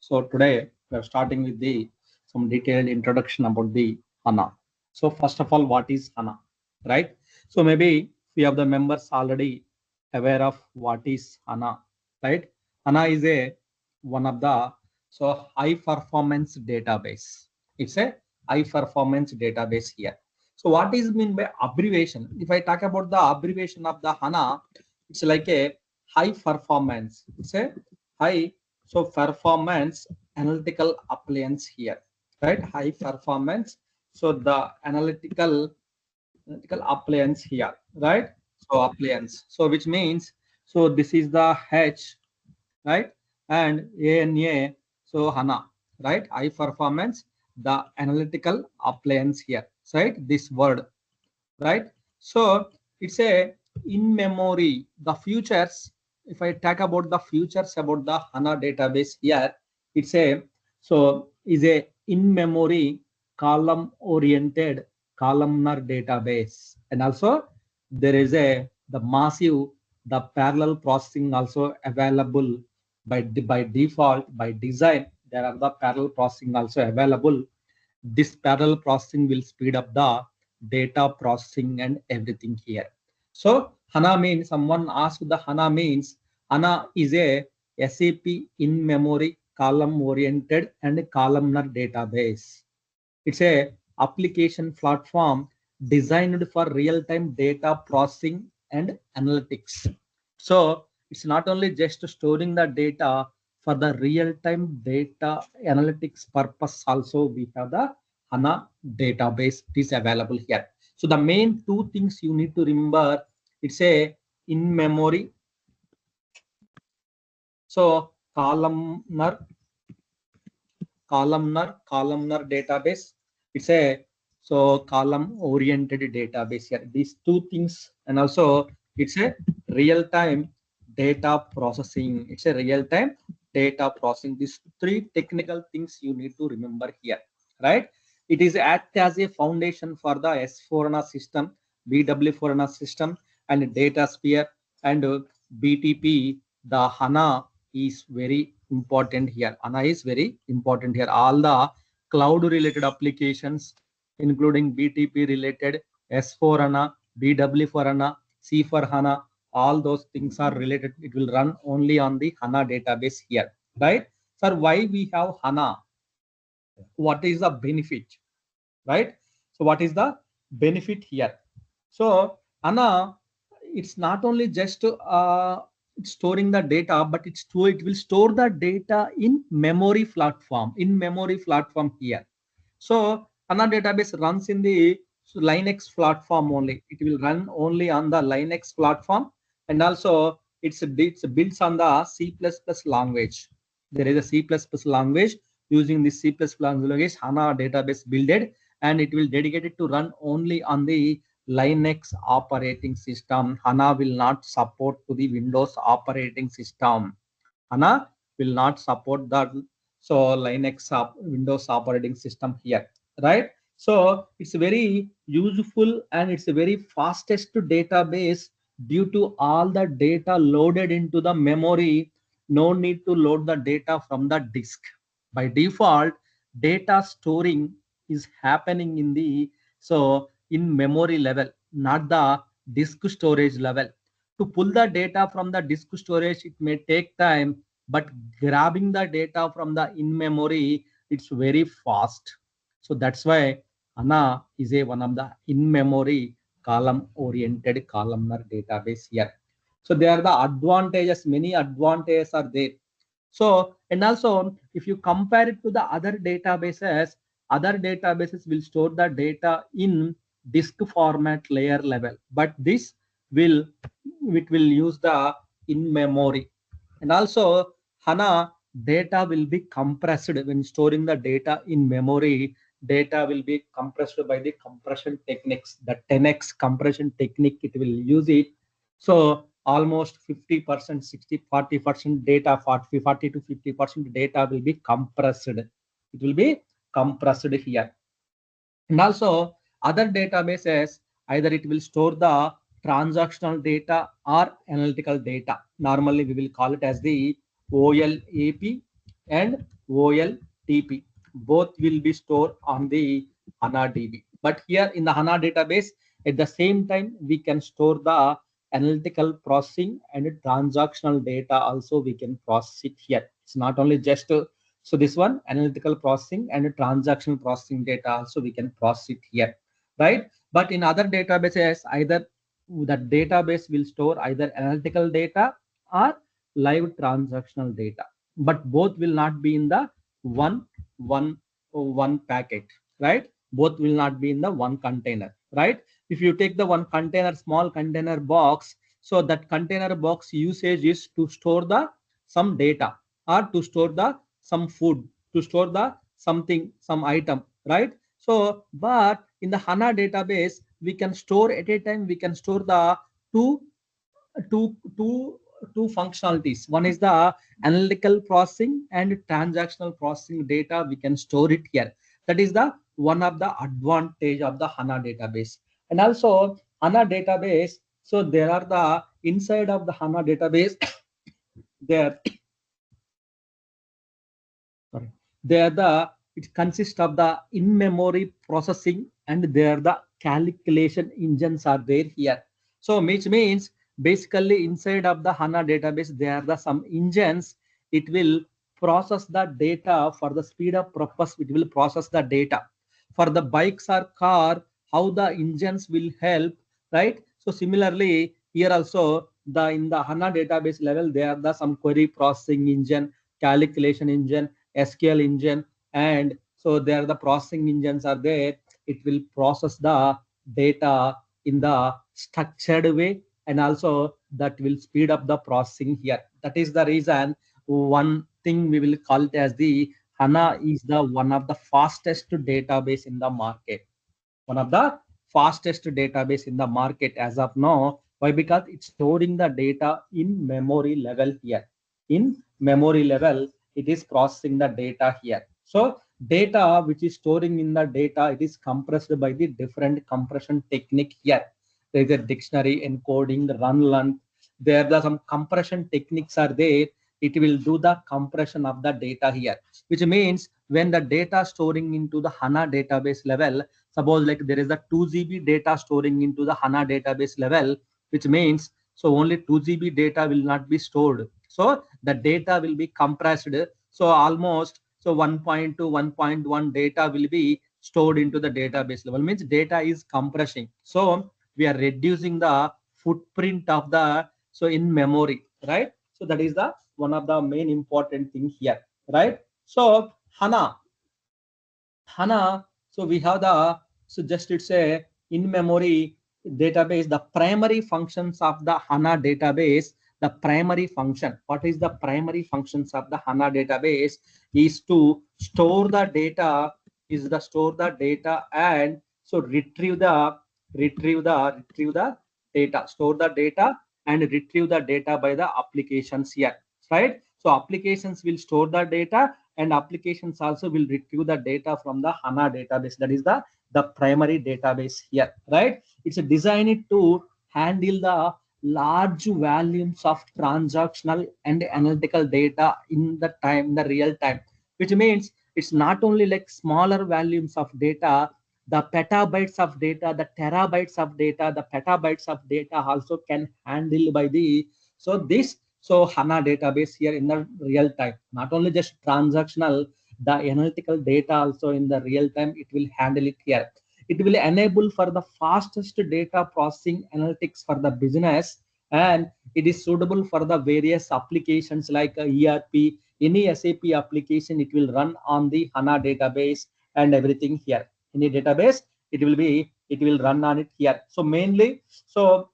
So today we are starting with some detailed introduction about the HANA. So first of all, what is HANA, right? So maybe few of the members already aware of what is HANA, right? HANA is one of the high performance database. It's a high performance database here. So what is mean by abbreviation? If I talk about the abbreviation of the HANA, it's like a high performance. It's a high performance analytical appliance here, right? High performance. So the analytical appliance here, right? So appliance. So which means this is the H, right? And ANA. So HANA, right? High performance, the analytical appliance here, right? This word, right? So it's a in memory, the futures. If I talk about the futures about the HANA database here, it's a is a in memory column oriented columnar database, and also there is the massive the parallel processing also available by default by design. There are the parallel processing also available. This parallel processing will speed up the data processing and everything here. So HANA means, someone asked the HANA means, HANA is a SAP in-memory column-oriented and columnar database. It's a application platform designed for real-time data processing and analytics. So it's not only just storing the data for the real-time data analytics purpose. Also, we have the HANA database is available here. So the main two things you need to remember, it's a in-memory, so columnar database. It's a column oriented database here. These two things, and also it's a real-time data processing. It's a real-time data processing. These three technical things you need to remember here, right? It is act as a foundation for the S4HANA system, BW4HANA system, and DataSphere and BTP. The HANA is very important here. HANA is very important here. All the cloud related applications, including BTP related, S4 HANA, BW for HANA, C for HANA, all those things are related. It will run only on the HANA database here, right? Sir, why we have HANA? What is the benefit, right? So what is the benefit here? So HANA, it's not only just storing the data, but it will store the data in memory platform, here. So HANA database runs in the Linux platform only. It will run only on the Linux platform, and also it's built on the C++ language. There is a C++ language. Using this C++ language, HANA database builded, and it will dedicate it to run only on the Linux operating system. HANA will not support to the Windows operating system. HANA will not support that Linux Windows operating system here, right? So it's very useful and it's a very fastest database due to all the data loaded into the memory. No need to load the data from the disk. By default, data storing is happening in the in memory level, not the disk storage level. To pull the data from the disk storage, it may take time, but grabbing the data from the in-memory, it's very fast. So that's why HANA is one of the in-memory column-oriented columnar database here. So there are the advantages, many advantages are there. So, and also if you compare it to the other databases will store the data in disk format layer level, but it will use the in memory. And also HANA data will be compressed when storing the data in memory. Data will be compressed by the compression techniques, the 10x compression technique. It will use it. So almost 50%, 40% data, 40 to 50% data will be compressed. It will be compressed here. And also other databases, either it will store the transactional data or analytical data. Normally we will call it as the OLAP and OLTP. Both will be stored on the HANA DB. But here in the HANA database, at the same time, we can store the analytical processing and transactional data also we can process it here. It's not only just so this one analytical processing and transactional processing data also we can process it here, right? But in other databases, either the database will store either analytical data or live transactional data, but both will not be in the one one packet, right? Both will not be in the one container, right? If you take the one container, small container box, so that container box usage is to store the some data or to store the some food, to store the something, some item, right? So but in the HANA database we can store at a time, we can store the two two two two functionalities. One is the analytical processing and transactional processing data we can store it here. That is the one of the advantage of the HANA database. And also HANA database, so there are the inside of the HANA database there sorry, they are the it consists of the in-memory processing and there the calculation engines are there here. So which means basically inside of the HANA database there are the some engines. It will process the data for the speed of purpose. It will process the data for the bikes or car. How the engines will help, right? So similarly here also the in the HANA database level there are the some query processing engine, calculation engine, SQL engine, and so there the processing engines are there. It will process the data in the structured way, and also that will speed up the processing here. That is the reason one thing we will call it as the HANA is the one of the fastest database in the market, one of the fastest database in the market as of now. Why? Because it's storing the data in memory level here. In memory level, it is processing the data here. So data which is storing in the data, it is compressed by the different compression technique here. There is a dictionary encoding, run length. There are some compression techniques are there. It will do the compression of the data here, which means when the data storing into the HANA database level, suppose like there is a 2 GB data storing into the HANA database level, which means so only 2 GB data will not be stored. So the data will be compressed. So almost so 1.2, 1.1 data will be stored into the database level. Means data is compressing. So we are reducing the footprint of the so in memory, right? So that is the one of the main important thing here, right? So HANA, so we have the, so just it's a in-memory database, the primary functions of the HANA database, the primary function. What is the primary functions of the HANA database is to store the data, is the store the data and so retrieve the data, store the data and retrieve the data by the applications here, right? So applications will store the data and applications also will retrieve the data from the HANA database. That is the primary database here, right? It's designed to handle the large volumes of transactional and analytical data in the time, the real time, which means it's not only like smaller volumes of data, the petabytes of data, the terabytes of data, the petabytes of data also can handle by the, so this, so HANA database here in the real time, not only just transactional, the analytical data also in the real time, it will handle it here. It will enable for the fastest data processing analytics for the business, and it is suitable for the various applications like ERP, any SAP application, it will run on the HANA database and everything here. Any database, it will run on it here. So mainly, so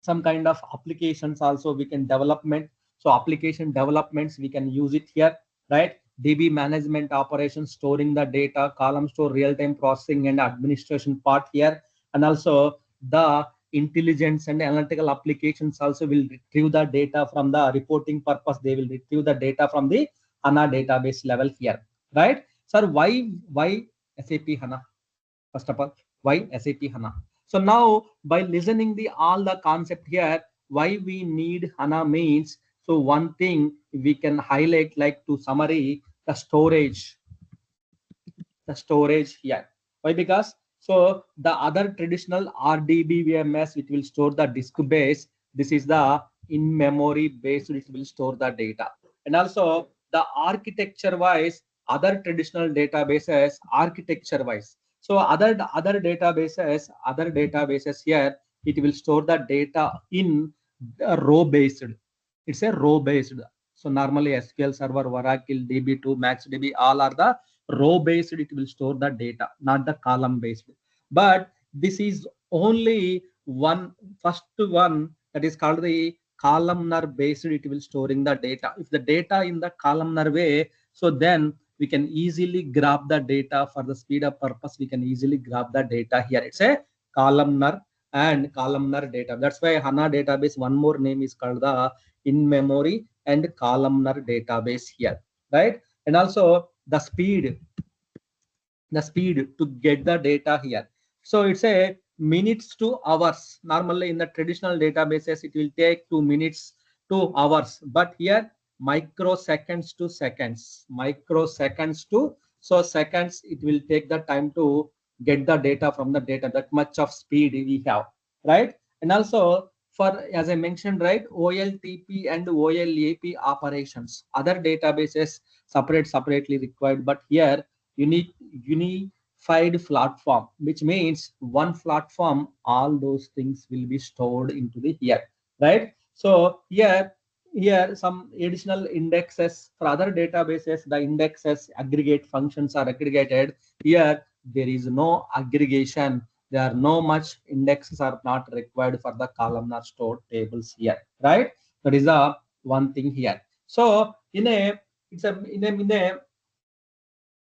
some kind of applications also we can development. So application developments we can use it here, right? DB management operations, storing the data, column store, real-time processing and administration part here, and also the intelligence and analytical applications also will retrieve the data from the reporting purpose. They will retrieve the data from the HANA database level here, right? Sir, why SAP HANA? First of all, why SAP HANA? So now by listening the all the concept here, why we need HANA means, So one thing we can highlight, like to summary, the storage here. Why? Because so the other traditional RDB VMS, which will store the disk base, this is the in-memory based, it will store the data. And also the architecture wise, other traditional databases, architecture wise. So other databases here, it will store the data in row based. It's a row based. So normally SQL Server, Oracle, DB2, MaxDB, all are the row based. It will store the data, not the column based. But this is only one first one, that is called the columnar based. It will storing the data. If the data in the columnar way, so then we can easily grab the data for the speed of purpose. We can easily grab the data here. It's a columnar and columnar data. That's why HANA database, one more name is called the in-memory and columnar database here, right? And also the speed to get the data here. So it's a minutes to hours. Normally in the traditional databases, it will take 2 minutes to hours, but here microseconds to seconds, so seconds, it will take the time to get the data from the data. That much of speed we have, right? And also for, as I mentioned, right, OLTP and OLAP operations, other databases separately required, but here unified platform, which means one platform, all those things will be stored into the here, right? So here some additional indexes for other databases. The indexes aggregate functions are aggregated. Here there is no aggregation. There are no much indexes are not required for the columnar stored tables here, right? That is the one thing here. So in a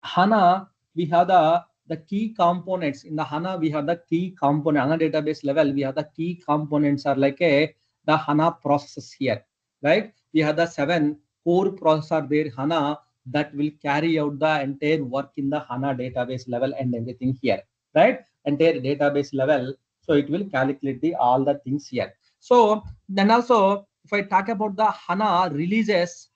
HANA, we have the key components. In the HANA, we have the key component. HANA database level, we have the key components are like the HANA processes here, right? We have the 7 core processor there, HANA, that will carry out the entire work in the HANA database level and everything here, right? Entire database level. So it will calculate all the things here. So then also, if I talk about the HANA releases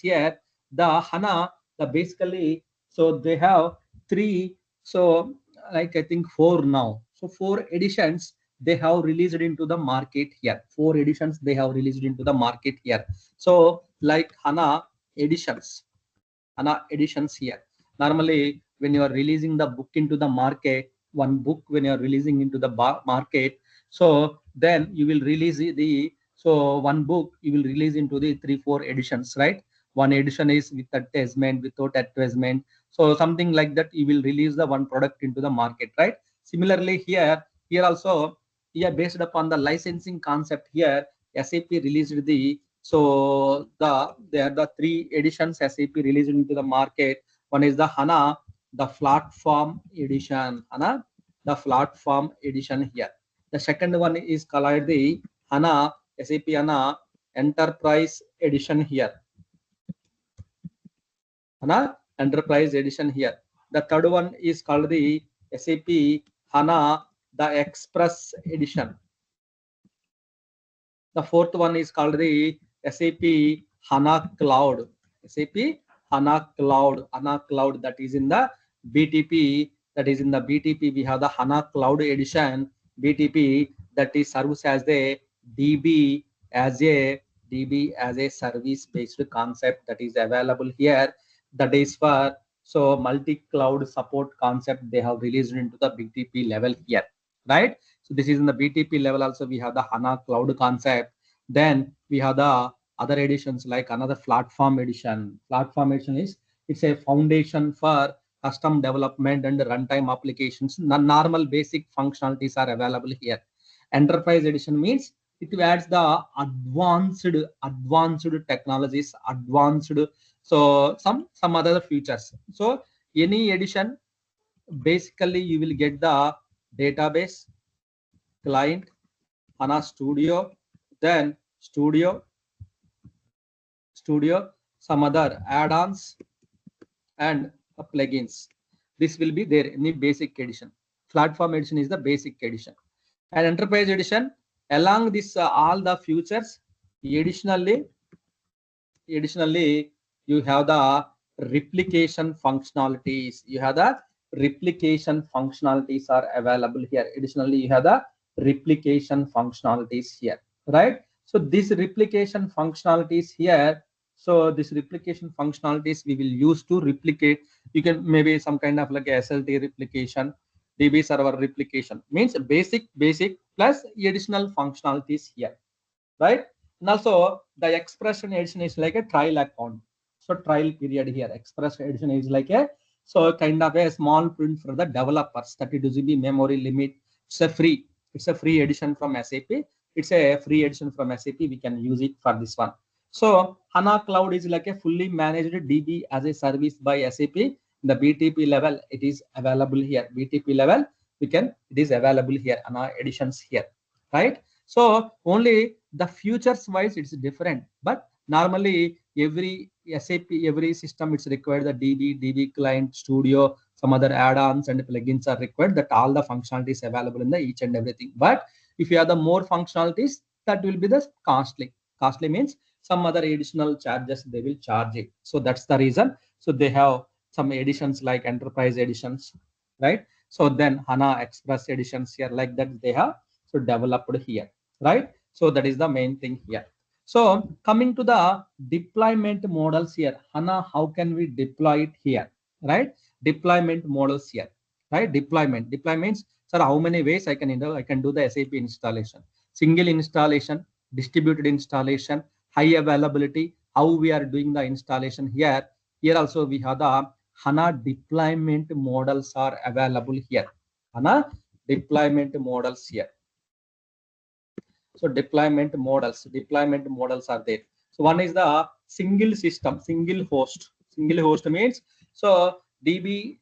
here, the HANA, the basically, so they have 3, so like I think 4 now. So 4 editions they have released into the market here. 4 editions they have released into the market here. So like HANA editions here. Normally, when you are releasing the book into the market, one book when you are releasing into the market, so then you will release so one book you will release into the 3-4 editions, right? One edition is with attachment, without attachment. So something like that, you will release the one product into the market, right? Similarly here also, here based upon the licensing concept here, SAP released there are the 3 editions SAP released into the market. One is the HANA, the platform edition, the platform edition here. The second one is called the HANA, SAP HANA Enterprise edition here. HANA Enterprise edition here. The third one is called the SAP HANA, the Express edition. The fourth one is called the SAP HANA Cloud. SAP HANA Cloud, that is in the BTP. We have the HANA Cloud edition, BTP, that is serves as the DB as a service-based concept that is available here. That is for so multi-cloud support concept they have released into the BTP level here, right? So this is in the BTP level. Also, we have the HANA Cloud concept. Then we have the other editions like another platform edition. Platform edition is it's a foundation for custom development and runtime applications. Normal basic functionalities are available here. Enterprise edition means it adds the advanced technologies, so some other features. So any edition, basically you will get the database, client, HANA Studio, then Studio, some other add-ons and plugins. This will be there in the basic edition. Platform edition is the basic edition. And Enterprise edition, along this all the features, additionally additionally, you have the replication functionalities. You have the replication functionalities are available here. Additionally, you have the replication functionalities here, right? So this replication functionalities here. So this replication functionalities we will use to replicate. You can maybe some kind of like SLT replication, DB server replication, means basic plus additional functionalities here, right? And also the expression edition is like a trial account. So trial period here, express edition is like a, so kind of a small print for the developers, 32 GB memory limit. It's a free edition from SAP. It's a free edition from SAP. We can use it for this one. So HANA Cloud is like a fully managed DB as a service by SAP. The BTP level, it is available here. BTP level, it is available here. HANA editions here, right? So only the futures wise it's different, but normally every SAP, every system it's required the DB client, Studio, some other add-ons and plugins are required, that all the functionalities available in the each and everything. But if you have the more functionalities, that will be the costly. Costly means some other additional charges they will charge it. So that's the reason. So they have some editions like enterprise editions, right? So then HANA Express editions here like that they have so developed here, right? So that is the main thing here. So coming to the deployment models here, HANA, how can we deploy it here, right? Deployment models here, right? Deployment means, sir, how many ways I can do the SAP installation? Single installation, distributed installation, high availability, how we are doing the installation here. Here also we have the HANA deployment models are available here. HANA deployment models here. So deployment models are there. So one is the single system, single host. Single host means, so DB,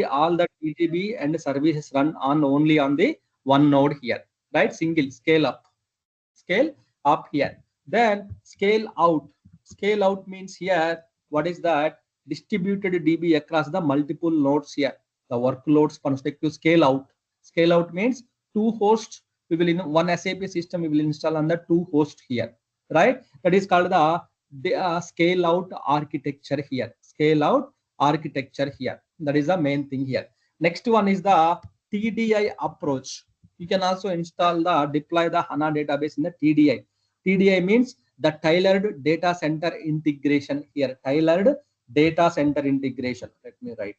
all the TTB and services run on only on the one node here, right? Single, scale up here. Then scale out means here, what is that? Distributed DB across the multiple nodes here. The workloads perspective scale out means two hosts. We will in one SAP system, we will install on the two hosts here, right? That is called the scale out architecture here. That is the main thing here. Next one is the TDI approach. You can also deploy the HANA database in the TDI. TDI means the tailored data center integration here. Tailored data center integration. Let me write.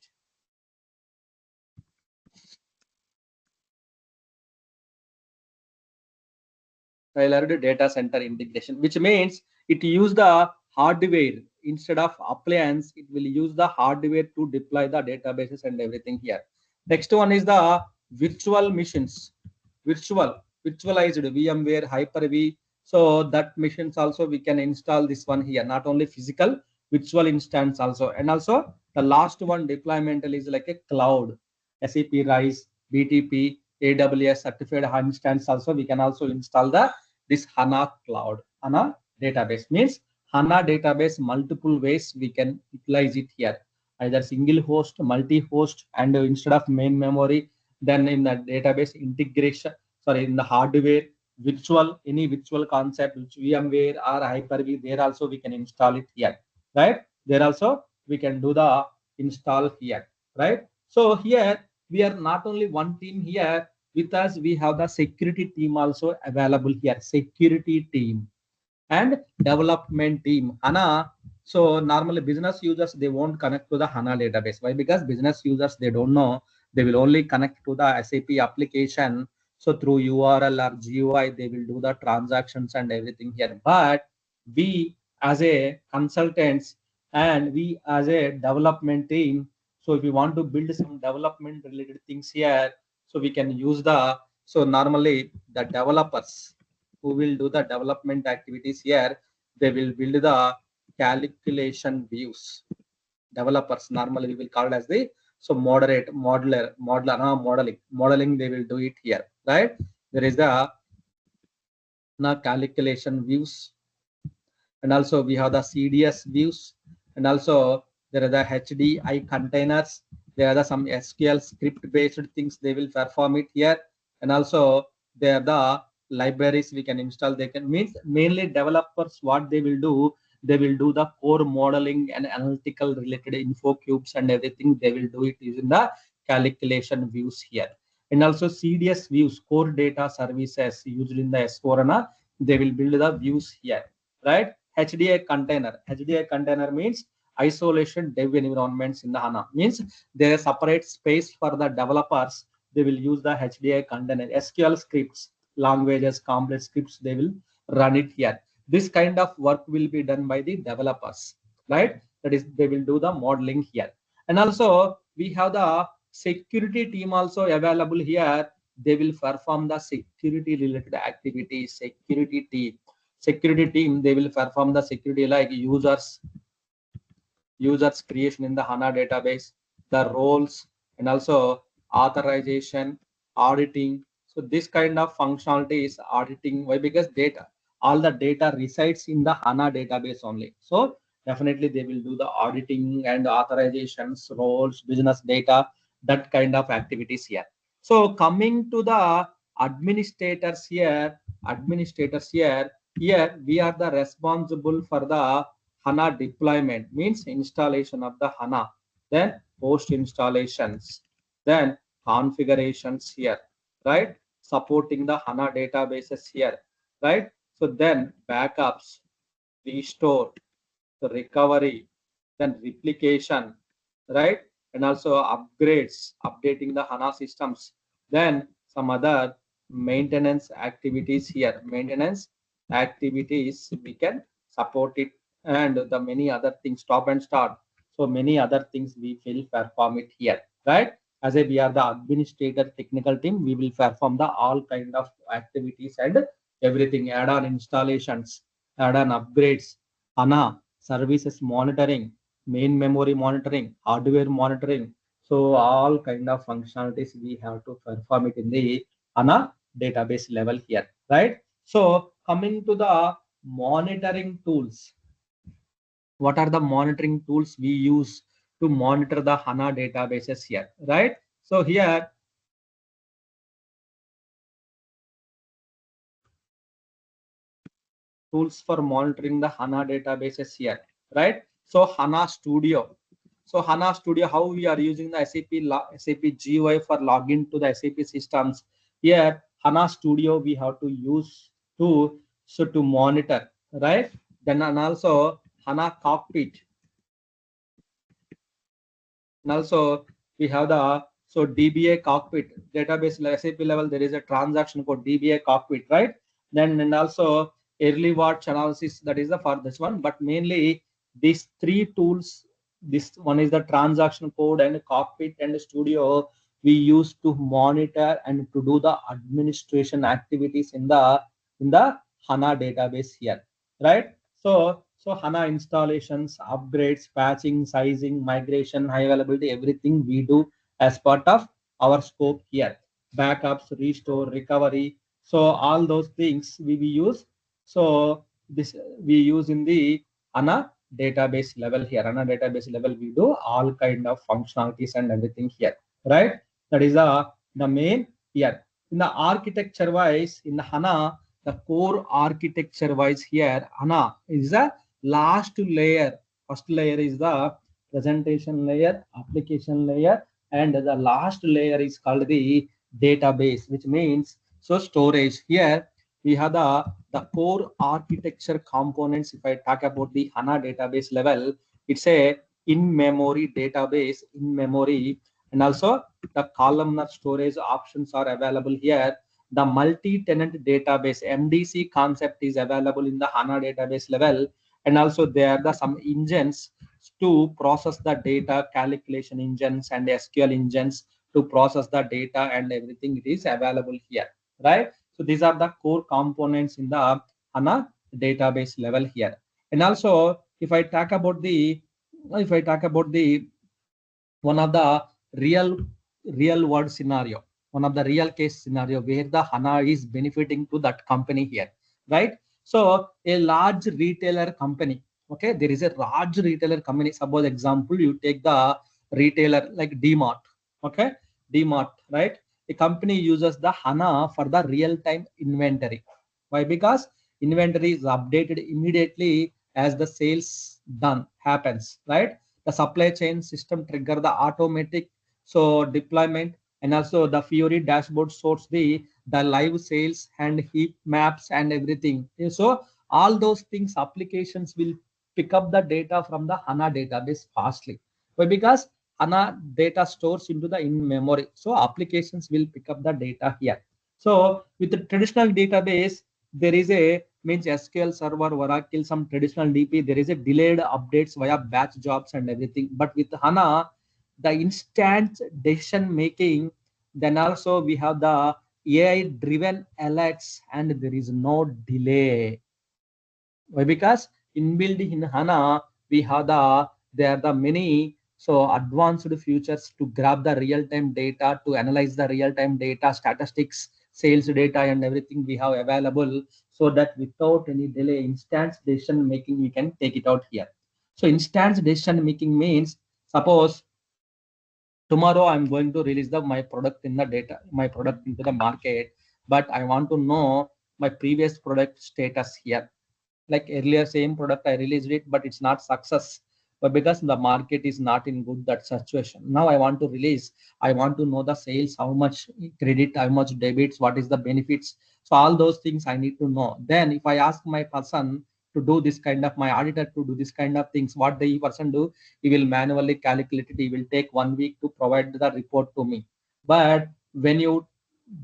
Tailored data center integration, which means it use the hardware instead of appliance. It will use the hardware to deploy the databases and everything here. Next one is the virtual machines. Virtualized VMware, Hyper-V. So that machines also we can install this one here. Not only physical, virtual instance also. And also the last one deploymental is like a cloud. SAP RISE, BTP, AWS certified instance also. We can also install this HANA cloud. HANA database means HANA database multiple ways we can utilize it here. Either single host, multi-host, and instead of main memory, then in the database integration, in the hardware, any virtual concept, which VMware or Hyper-V, there also we can install it here, right? There also we can do the install here, right? So here we are not only one team here with us, we have the security team also available here, security team and development team. HANA, so normally business users, they won't connect to the HANA database. Why? Because business users, they don't know. They will only connect to the SAP application. So through URL or GUI, they will do the transactions and everything here. But we as a consultants and we as a development team, so if you want to build some development related things here, so we can use so normally the developers who will do the development activities here, they will build the calculation views. Developers normally we will call it as the modeling they will do it here, right? There is the calculation views, and also we have the CDS views, and also there are the HDI containers. There are some SQL script based things they will perform it here, and also there are the libraries we can install. They can means mainly developers what they will do, they will do the core modeling and analytical related info cubes and everything. They will do it using the calculation views here. And also CDS views, core data services used in the S4HANA, they will build the views here, right? HDI container. HDI container means isolation dev environments in the HANA. Means there is separate space for the developers. They will use the HDI container. SQL scripts, languages, complex scripts, they will run it here. This kind of work will be done by the developers, right? That is, they will do the modeling here. And also we have the security team also available here. They will perform the security related activities. Security team, they will perform the security like users creation in the HANA database, the roles, and also authorization, auditing. So this kind of functionality is auditing. Why? Because all the data resides in the HANA database only. So definitely they will do the auditing and authorizations, roles, business data, that kind of activities here. So coming to the here we are the responsible for the HANA deployment, means installation of the HANA, then post installations, then configurations here, right? Supporting the HANA databases here, right? So then backups, restore, recovery, then replication, right? And also upgrades, updating the HANA systems, then some other maintenance activities here. Maintenance activities, we can support it, and the many other things, stop and start. So many other things we will perform it here, right? As a we are the administrator technical team, we will perform the all kind of activities and everything, add-on installations, add-on upgrades, HANA services monitoring, main memory monitoring, hardware monitoring. So all kind of functionalities we have to perform it in the HANA database level here, right? So coming to the monitoring tools, what are the monitoring tools we use to monitor the HANA databases here, right? So here tools for monitoring the HANA databases here, right? So HANA Studio. So HANA Studio, how we are using the SAP GUI for login to the SAP systems. Here HANA Studio we have to use to monitor, right? Then and also HANA Cockpit. And also we have the DBA cockpit database SAP level. There is a transaction called DBA cockpit, right? Then and also early watch analysis, that is the for this one. But mainly these three tools. This one is the transaction code and cockpit and studio we use to monitor and to do the administration activities in the HANA database here, right? So HANA installations, upgrades, patching, sizing, migration, high availability, everything we do as part of our scope here. Backups, restore, recovery. So all those things we use. So this we use in the HANA database level here. HANA database level we do all kind of functionalities and everything here, right? That is the main here. In the architecture wise, in the HANA, the core architecture wise here, HANA is the last layer. First layer is the presentation layer, application layer, and the last layer is called the database, which means so storage. Here we have the core architecture components. If I talk about the HANA database level, it's a in-memory database, in-memory, and also the columnar storage options are available here. The multi-tenant database MDC concept is available in the HANA database level, and also there are some engines to process the data, calculation engines and SQL engines to process the data and everything. It is available here, right? So these are the core components in the HANA database level here. And also if I talk about the one of the real world scenario, one of the real case scenario where the HANA is benefiting to that company here, right? So a large retailer company, okay, there is a large retailer company. Suppose example, you take the retailer like DMart, okay, DMart, right? A company uses the HANA for the real-time inventory. Why? Because inventory is updated immediately as the sales done happens, right? The supply chain system trigger the automatic so deployment, and also the Fiori dashboard sorts the live sales and heat maps and everything. So all those things applications will pick up the data from the HANA database fastly. Why? Because HANA data stores into the in memory. So applications will pick up the data here. So with the traditional database, there is a means SQL Server, Oracle, some traditional DP, there is a delayed updates via batch jobs and everything. But with HANA, the instant decision making, then also we have the AI driven alerts and there is no delay. Why? Because inbuilt in HANA, we have there are the many so advanced features to grab the real-time data, to analyze the real-time data, statistics, sales data, and everything we have available, so that without any delay, instant decision making, we can take it out here. So instant decision making means, suppose tomorrow I'm going to release my product in the data, my product into the market, but I want to know my previous product status here. Like earlier same product I released it, but it's not success, but because the market is not in good that situation, now I want to release, I want to know the sales, how much credit, how much debits, what is the benefits. So all those things I need to know. Then if I ask my person to do this kind of, my auditor to do this kind of things, what the person do, he will manually calculate it, he will take 1 week to provide the report to me. But when you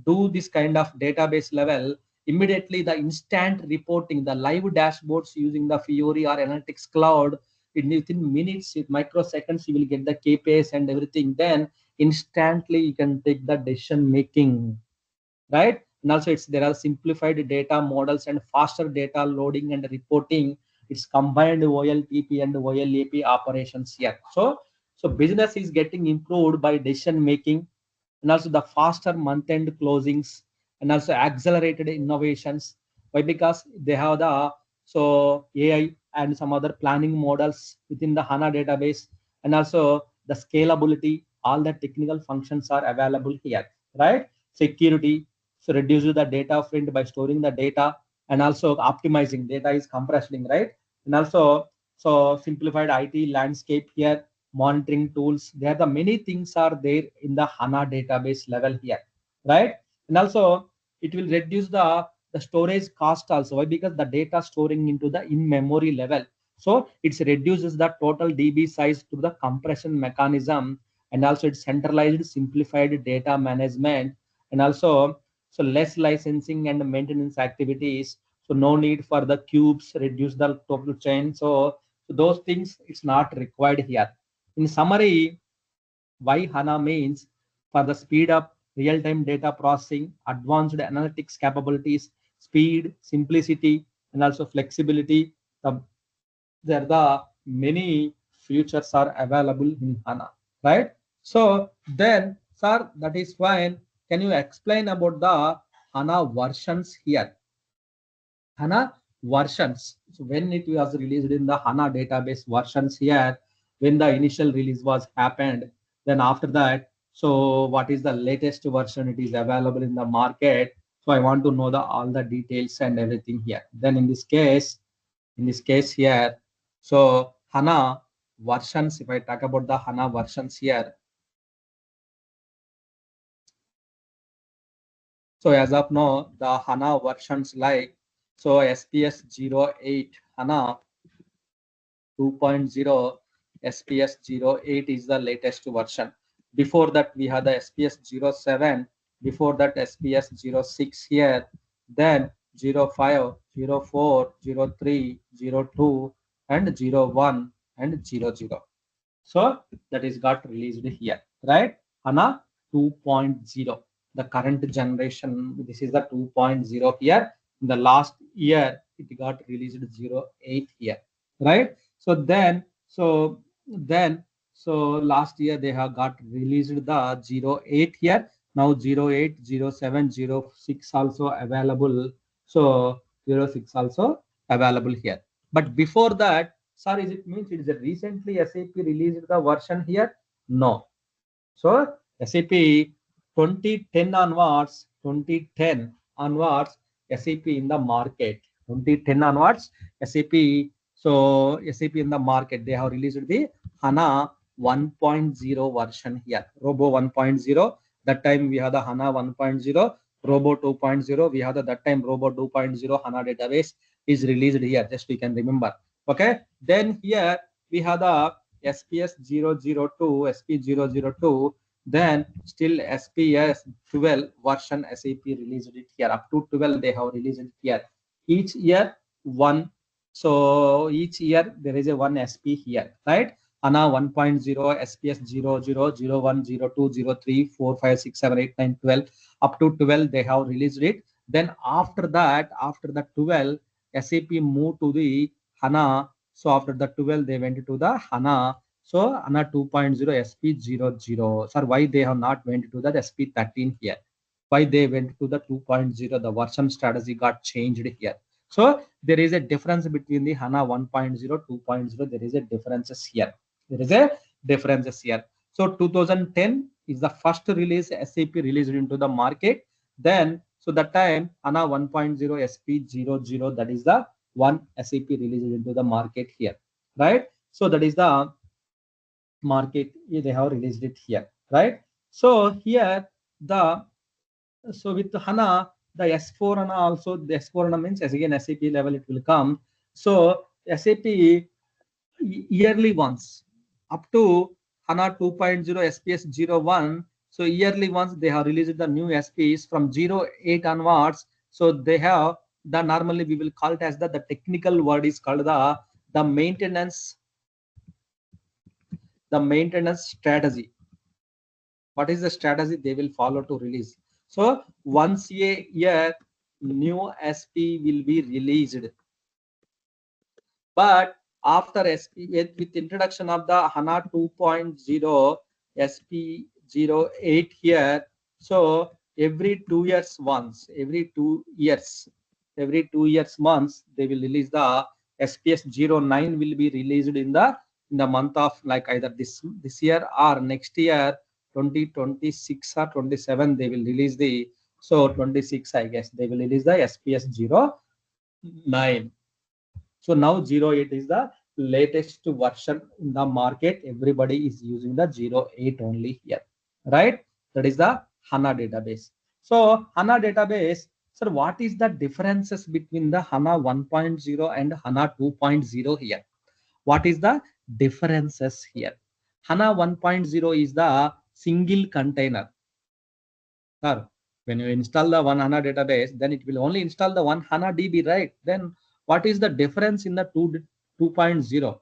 do this kind of database level, immediately the instant reporting, the live dashboards using the Fiori or Analytics Cloud, within minutes, in microseconds, you will get the KPIs and everything. Then instantly you can take the decision making, right? And also it's there are simplified data models and faster data loading and reporting. It's combined OLTP and OLAP operations here. So business is getting improved by decision making, and also the faster month-end closings, and also accelerated innovations. Why? Because they have the so AI and some other planning models within the HANA database, and also the scalability. All the technical functions are available here, right? Security, so reduces the data print by storing the data, and also optimizing data is compressing, right? And also so simplified IT landscape here, monitoring tools. There are the many things are there in the HANA database level here, right? And also it will reduce the storage cost also. Why? Because the data storing into the in-memory level. So it reduces the total DB size through the compression mechanism, and also it's centralized, simplified data management, and also so less licensing and maintenance activities. So no need for the cubes, reduce the total chain. So those things it's not required here. In summary, why HANA means, for the speed up real-time data processing, advanced analytics capabilities, speed, simplicity, and also flexibility. The, there are the many features are available in HANA, right? So then, sir, that is fine. Can you explain about the HANA versions here? HANA versions. So when it was released in the HANA database versions here, when the initial release was happened, then after that, so what is the latest version it is available in the market? So I want to know the all the details and everything here. Then in this case here, so HANA versions, if I talk about the HANA versions here, so as of now, the HANA versions like, so SPS 08 HANA 2.0, SPS 08 is the latest version. Before that, we had the SPS 07. Before that, SPS 06 here. Then 05, 04, 03, 02, and 01 and 00. So that is got released here, right? HANA 2.0, the current generation. This is the 2.0 here. In the last year, it got released 08 here, right? So last year they have got released the 08 here. Now 08, 07, 06 also available. So 06 also available here. But before that, sir, is it means it is a recently SAP released the version here? No. So SAP 2010 onwards, 2010 onwards, SAP in the market. 2010 onwards, SAP So SAP in the market, they have released the HANA 1.0 version here. Robo 1.0. That time we have the HANA 1.0. Robo 2.0. We have that time Robo 2.0 HANA database is released here. Just we can remember. Okay. Then here we have the SPS 002, SP 002. Then still SPS 12 version SAP released it here. Up to 12 they have released it here. Each year one. So each year there is a one SP here, right? HANA 1.0, SPS 00, 01, 02, 03, 4, 5, 6, 7, 8, 9, 12. Up to 12 they have released it. Then after that, after the 12, SAP moved to the HANA. So after the 12 they went to the HANA. So HANA 2.0 SP00. Sir, why they have not went to that SP13 here? Why they went to the 2.0? The version strategy got changed here. So there is a difference between the HANA 1.0, 2.0. There is a differences here. There is a differences here. So 2010 is the first release SAP released into the market. Then so that time HANA 1.0 SP00, that is the one SAP released into the market here, right? So that is the market they have released it here, right? So here the so with HANA, the S4 HANA also, the S4 HANA means as again SAP level it will come. So SAP yearly once up to HANA 2.0 SPS 01. So yearly once they have released the new SPs from 08 onwards. So they have the normally we will call it as the technical word is called the maintenance strategy. What is the strategy they will follow to release? So once a year, new SP will be released. But after SP, with introduction of the HANA 2.0 SP08 here, so every 2 years once, every 2 years once, they will release the SPS 09 will be released in the month of like either this year or next year. 2026 or 27 they will release the, so 26 I guess they will release the SPS 09. So now 08 is the latest version in the market. Everybody is using the 08 only here, right? That is the HANA database. So HANA database, sir, what is the differences between the HANA 1.0 and HANA 2.0 here? What is the differences here? HANA 1.0 is the single container. Sir, when you install the one HANA database, then it will only install the one HANA DB, right? Then what is the difference in the 2.0?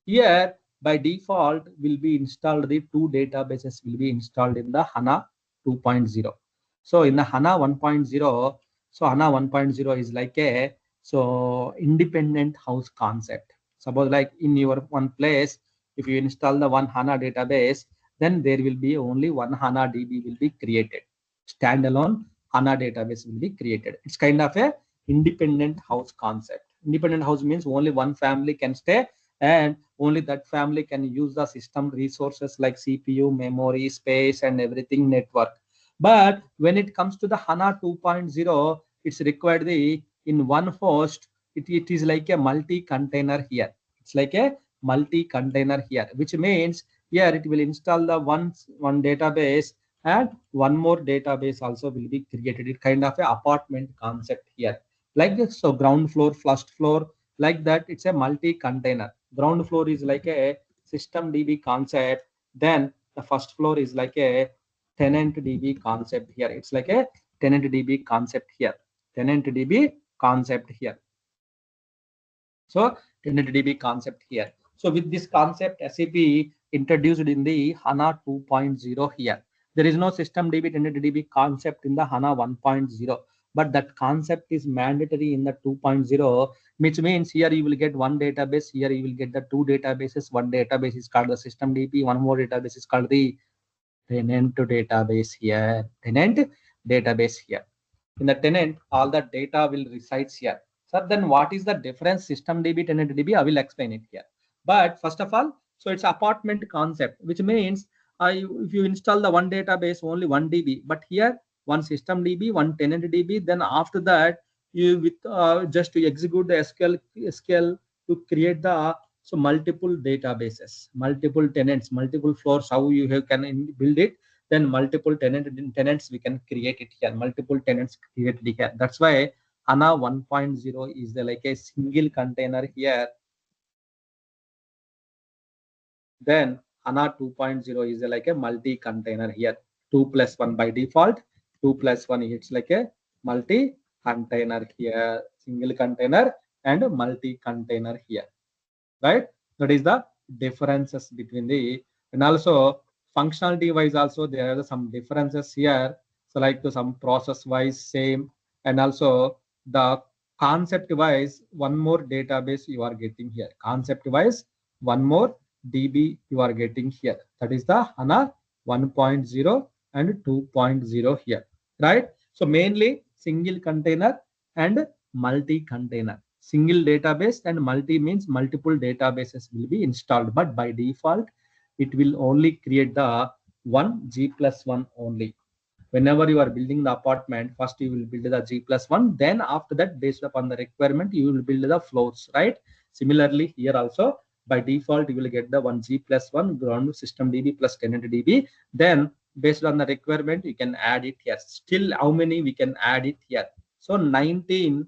Here, by default, will be installed the two databases will be installed in the HANA 2.0. So in the HANA 1.0, so HANA 1.0 is like a independent house concept. Suppose like in your one place, if you install the one HANA database, then there will be only one HANA DB will be created. Standalone HANA database will be created. It's kind of a independent house concept. Independent house means only one family can stay and only that family can use the system resources like CPU, memory, space, and everything network. But when it comes to the HANA 2.0, it's required in one host. It is like a multi-container here. It's like a multi-container here, which means here it will install the one database and one more database also will be created. It kind of a apartment concept here, like this. So ground floor, first floor, like that. It's a multi-container. Ground floor is like a system DB concept. Then the first floor is like a tenant DB concept here. It's like a tenant DB concept here. Tenant DB concept here. So tenant DB concept here. So with this concept, SAP introduced in the HANA 2.0 here. There is no system DB, tenant DB concept in the HANA 1.0, but that concept is mandatory in the 2.0, which means here you will get one database, here you will get the two databases. One database is called the system DB, one more database is called the tenant database here. Tenant database here. In the tenant, all the data will resides here. So then what is the difference system DB, tenant DB? I will explain it here. But first of all, so it's apartment concept, which means if you install the one database, only one DB, but here one system DB, one tenant DB, then after that, you with just to execute the SQL to create the multiple databases, multiple tenants, multiple floors. How you can build it? Then multiple tenants we can create it here. Multiple tenants created here. That's why HANA 1.0 is like a single container here. Then HANA 2.0 is like a multi-container here. 2 plus 1 by default. 2 plus 1 it's like a multi-container here. Single container and multi-container here. Right? That is the differences between the, and also functionality wise also there are some differences here. So like some process wise same, and also the concept wise one more database you are getting here. Concept wise one more DB you are getting here. That is the HANA 1.0 and 2.0 here. Right? So mainly single container and multi-container. Single database and multi means multiple databases will be installed, but by default it will only create the one G+1 only. Whenever you are building the apartment, first you will build the G+1, then after that based upon the requirement you will build the floors, right? Similarly here also by default you will get the one G+1 ground system DB plus tenant DB. Then based on the requirement you can add it here. Still how many we can add it here? So 19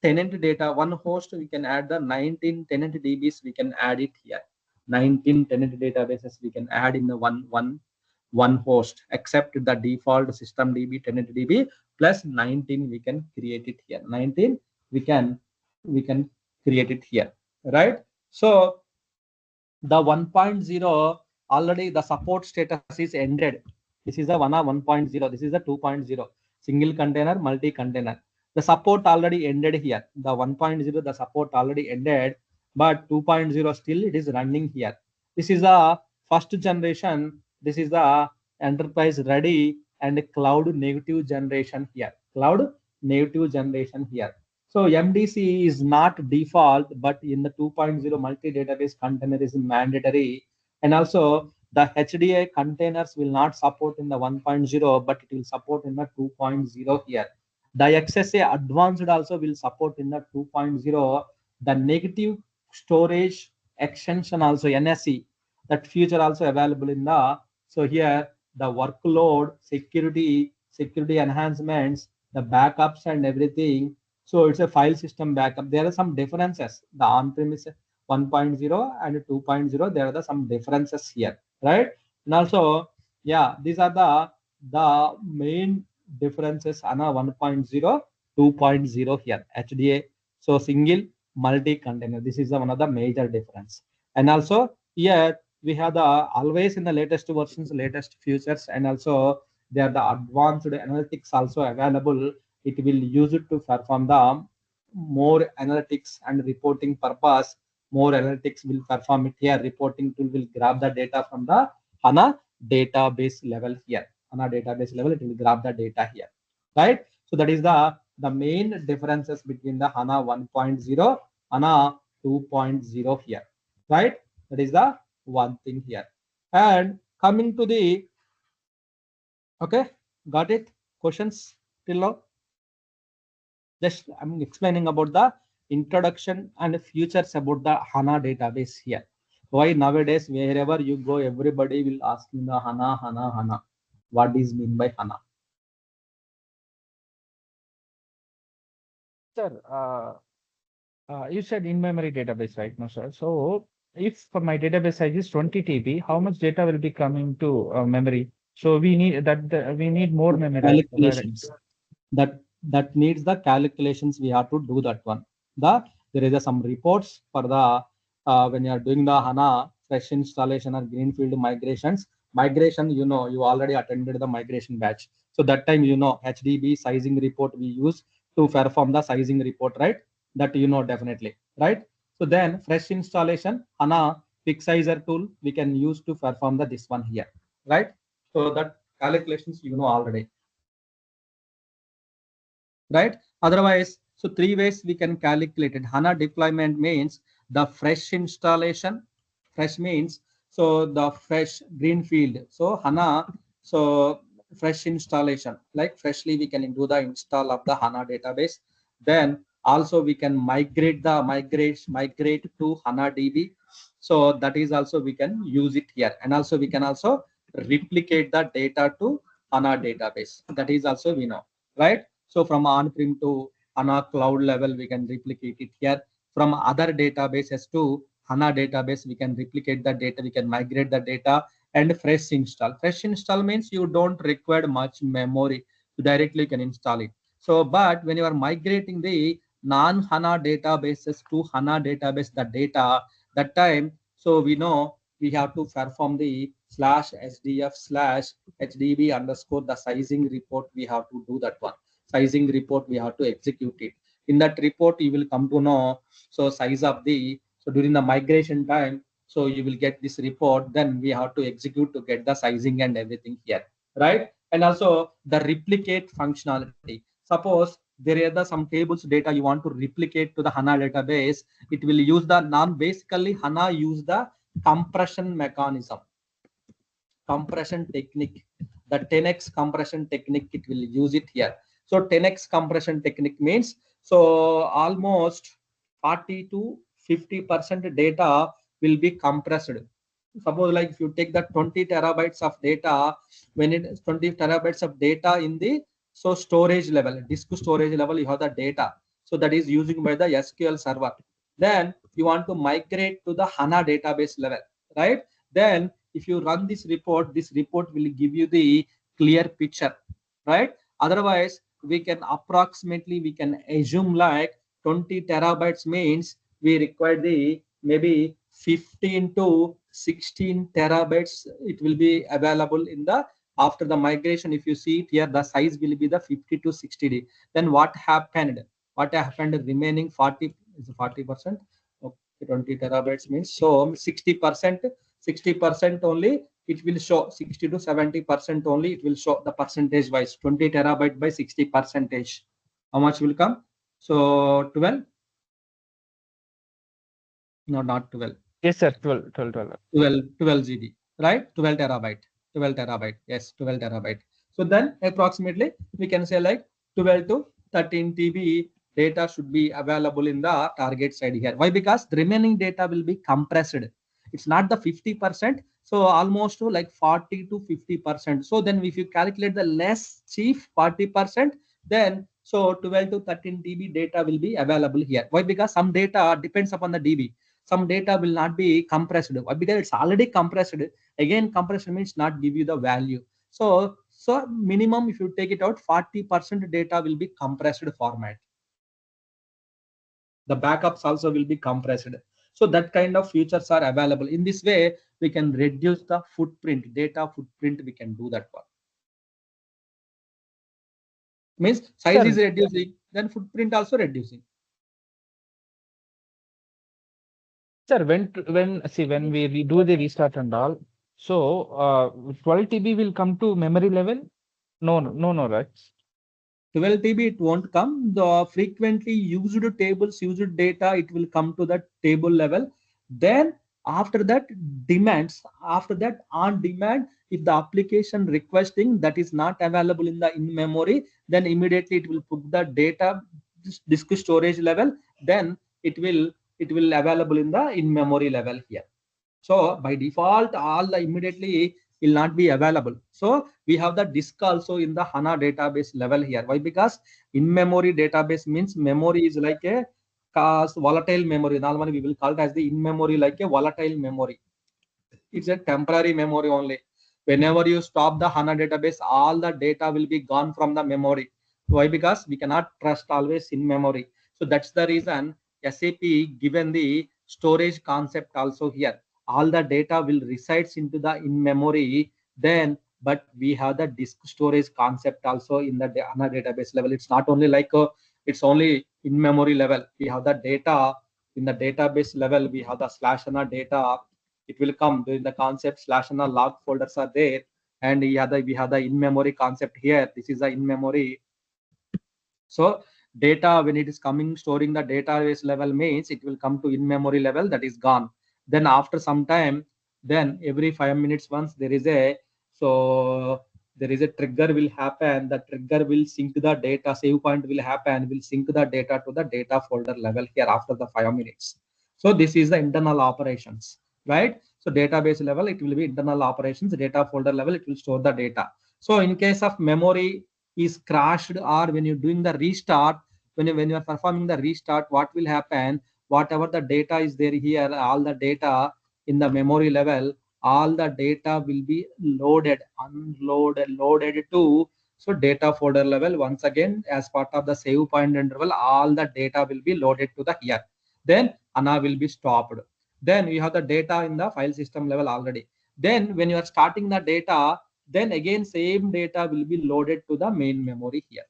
tenant data, one host we can add the 19 tenant DBs, we can add it here. 19 tenant databases we can add in the one host, except the default system DB tenant DB plus 19 we can create it here. 19 we can create it here, right? So the 1.0 already the support status is ended. This is the 1.0. This is the 2.0. Single container, multi-container. The support already ended here. The 1.0 the support already ended, but 2.0 still it is running here. This is the first generation. This is the enterprise ready and cloud native generation here. Cloud native generation here. So MDC is not default, but in the 2.0 multi-database container is mandatory. And also the HDA containers will not support in the 1.0, but it will support in the 2.0 here. The XSA advanced also will support in the 2.0. The negative storage extension also NSE, that feature also available in the, so here the workload, security enhancements, the backups and everything. So it's a file system backup. There are some differences. The on-premise 1.0 and 2.0, there are some differences here, right? And also, yeah, these are the main differences on a 1.0, 2.0 here. HDA, so single multi-container. This is one of the major difference. And also here we have the always in the latest versions, latest features, and also there are the advanced analytics also available. It will use it to perform the more analytics and reporting purpose. More analytics will perform it here. Reporting tool will grab the data from the HANA database level here. HANA database level, it will grab the data here, right? So that is the main differences between the HANA 1.0, HANA 2.0 here, right? That is the one thing here. And coming to the, okay, got it? Questions till now? Just I'm explaining about the introduction and features about the HANA database here. Why nowadays wherever you go, everybody will ask me the HANA. What is mean by HANA? Sir, you said in-memory database right now, sir. So if for my database size is 20 TB, how much data will be coming to memory? So we need that we need more memory. Calculations. That needs the calculations. We have to do that one. There is some reports for the when you are doing the HANA fresh installation or greenfield migrations. Migration, you know, you already attended the migration batch. So that time, you know, HDB sizing report we use to perform the sizing report, right? That you know definitely, right? So then fresh installation, HANA Pixizer tool we can use to perform the this one here, right? So that calculations you know already, right? Otherwise, so three ways we can calculate it. HANA deployment means the fresh installation. Fresh means so the fresh greenfield. So HANA, so fresh installation, like freshly we can do the install of the HANA database. Then Also we can migrate to HANA DB. So that is also we can use it here. And also we can also replicate the data to HANA database. That is also we know, right? So from on-prem to HANA cloud level, we can replicate it here. From other databases to HANA database, we can replicate the data, we can migrate the data and fresh install. Fresh install means you don't require much memory. You directly can install it. So, but when you are migrating the non-HANA databases to HANA database, the data, that time, so we know we have to perform the /sdf/hdb underscore the sizing report. We have to do that one. Sizing report, we have to execute it. In that report, you will come to know, so size of the, so during the migration time, so you will get this report, then we have to execute to get the sizing and everything here, right? And also the replicate functionality. Suppose there are some tables data you want to replicate to the HANA database, it will use the basically HANA use the compression mechanism, compression technique, the 10x compression technique, it will use it here. So 10x compression technique means, so almost 40 to 50% data will be compressed. Suppose like if you take the 20 terabytes of data, when it is 20 terabytes of data in the, so storage level, disk storage level, you have the data. So that is using by the SQL server. Then you want to migrate to the HANA database level, right? Then if you run this report will give you the clear picture, right? Otherwise, we can approximately, we can assume like 20 terabytes means we require the maybe 15 to 16 terabytes. It will be available in the, after the migration. If you see it here, the size will be the 50 to 60D. Then what happened? What happened? Remaining 40 is 40%. Okay, 20 terabytes means, so 60% only it will show, 60 to 70% only it will show the percentage wise. 20 terabyte by 60 percentage, how much will come? So 12, no, not 12. Yes, sir. 12. 12 GB, right? 12 terabyte, 12 terabyte. Yes, 12 terabyte. So then approximately we can say like 12 to 13 TB data should be available in the target side here. Why? Because the remaining data will be compressed. It's not the 50%. So almost to like 40 to 50%. So then if you calculate the less cheap 40%, then so 12 to 13 TB data will be available here. Why? Because some data depends upon the DB. Some data will not be compressed because it's already compressed. Again, compression means not give you the value. So minimum, if you take it out, 40% data will be compressed format. The backups also will be compressed. So that kind of features are available. In this way, we can reduce the footprint, data footprint. We can do that one. Means size is Sir, reducing, then footprint also reducing. sir, when we do the restart and all, so 12 TB will come to memory level? No, right? 12 TB it won't come. The frequently used tables, used data, it will come to the table level. Then after that demands, after that on demand, if the application requesting that is not available in the in memory, then immediately it will put the data disk storage level. Then it will available in the in memory level here. So by default, all the immediately will not be available. So we have the disk also in the HANA database level here. Why? Because in-memory database means memory is like a volatile memory. Normally we will call it as the in-memory like a volatile memory. It's a temporary memory only. Whenever you stop the HANA database, all the data will be gone from the memory. Why? Because we cannot trust always in memory. So that's the reason SAP given the storage concept also here. All the data will resides into the in memory. Then, but we have the disk storage concept also in the HANA database level. It's not only like it's only in memory level. We have the data in the database level. We have the /HANA data. It will come during the concept /HANA log folders are there, and we have the in-memory concept here. This is the in-memory. So data when it is coming storing the database level means it will come to in-memory level, that is gone. Then after some time, then every 5 minutes once there is a, so there is a trigger will happen. The trigger will sync the data, save point will happen, will sync the data to the data folder level here after the 5 minutes. So this is the internal operations, right? So database level, it will be internal operations, data folder level, it will store the data. So in case of memory is crashed, or when you're doing the restart, when you are performing the restart, what will happen? Whatever the data is there here, all the data in the memory level, all the data will be loaded, unloaded, loaded to so data folder level. Once again, as part of the save point interval, all the data will be loaded to the here. Then HANA will be stopped. Then you have the data in the file system level already. Then when you are starting the data, then again same data will be loaded to the main memory here.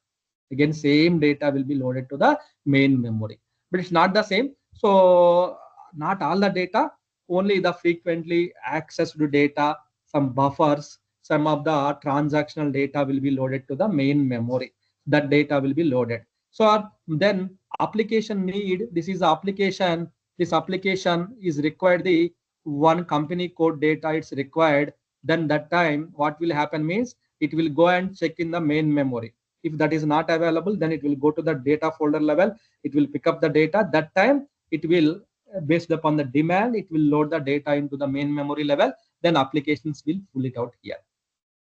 Again same data will be loaded to the main memory, but it's not the same. So not all the data, only the frequently accessed data, some buffers, some of the transactional data will be loaded to the main memory. That data will be loaded. So then application need, this is the application, this application is required the one company code data it's required. Then that time what will happen means it will go and check in the main memory. If that is not available, then it will go to the data folder level, it will pick up the data. That time it will, based upon the demand, it will load the data into the main memory level, then applications will pull it out here.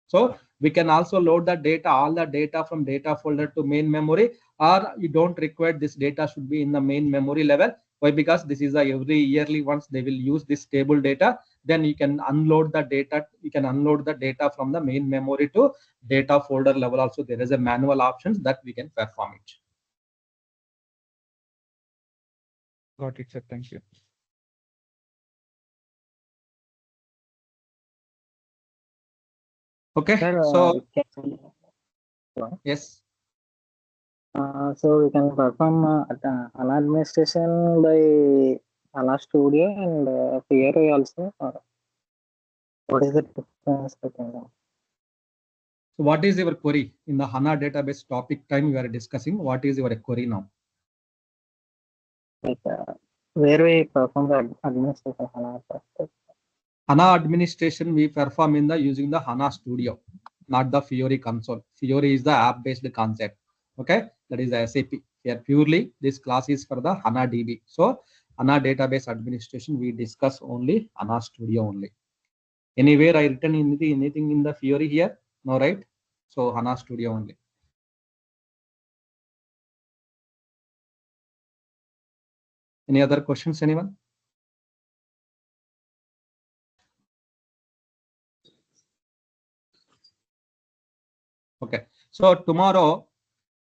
So we can also load the data, all the data from data folder to main memory, or you don't require this data should be in the main memory level. Why? Because this is a every yearly once they will use this table data, then you can unload the data, you can unload the data from the main memory to data folder level. Also there is a manual options that we can perform it. Got it, sir. Thank you. Okay, Sir, so hello. yes. So we can perform HANA administration by HANA Studio and Fiori also. What is the difference between them? So what is your query in the HANA database topic time we are discussing? What is your query now? Like where we perform the administration HANA first. HANA administration we perform in the using the HANA Studio, not the Fiori console. Fiori is the app-based concept. Okay, that is the SAP. Here purely this class is for the HANA DB. So HANA database administration we discuss only HANA Studio only. Anywhere I written anything in the Fiori here? No, right? So HANA Studio only. Any other questions, anyone? Okay, so tomorrow,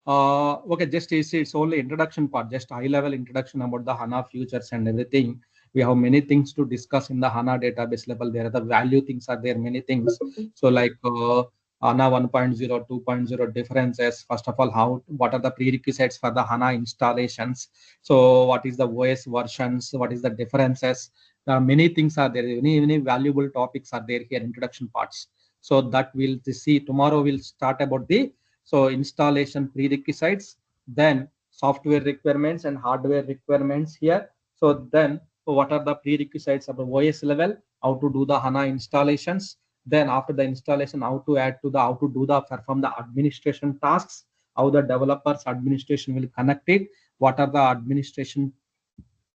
okay, just it's only introduction part, just high level introduction about the HANA futures and everything. We have many things to discuss in the HANA database level. There are the value things are there, many things. So like HANA 1.0, 2.0 differences. First of all, what are the prerequisites for the HANA installations? So what is the OS versions? What is the differences? Many things are there. Many valuable topics are there here, introduction parts. So that we'll see tomorrow. We'll start about the installation prerequisites, then software requirements and hardware requirements here. So then what are the prerequisites of the OS level, how to do the HANA installations, then after the installation, how to do the perform the administration tasks, how the developers administration will connect it, what are the administration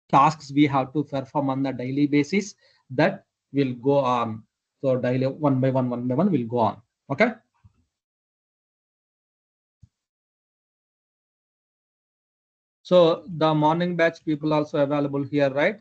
tasks we have to perform on the daily basis, that will go on. So daily one by one will go on. Okay. So the morning batch people also available here, right?